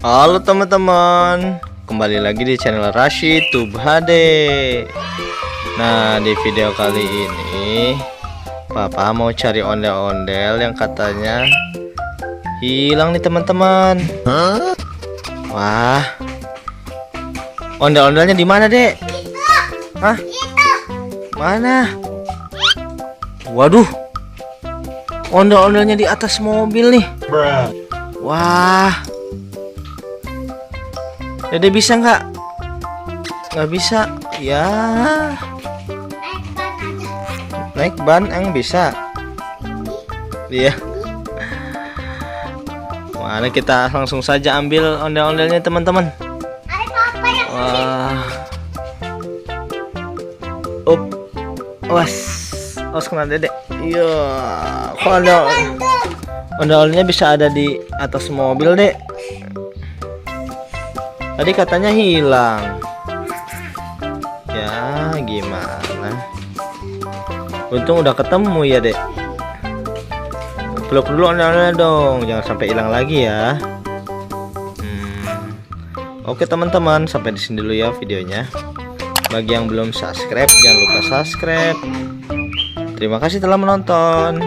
Halo teman-teman, kembali lagi di channel Rashid Tube HD. Nah, di video kali ini Papa mau cari ondel-ondel yang katanya hilang nih teman-teman. Wah, ondel-ondelnya di mana, Dek? Hah? Mana? Waduh, ondel-ondelnya di atas mobil nih. Wah, Dede bisa nggak? Nggak bisa. Ya, naik ban yang bisa. Iya. Mana kita langsung saja ambil ondel-ondelnya teman-teman. Wah. Up. Was kena Dede. Iya. Kok ondel-ondelnya bisa ada di atas mobil, Dek? Tadi katanya hilang. Ya gimana? Untung udah ketemu ya, Dek. Peluk dulu ondel-ondelnya dong, jangan sampai hilang lagi ya. Oke teman-teman, sampai di sini dulu ya videonya. Bagi yang belum subscribe, jangan lupa subscribe. Terima kasih telah menonton.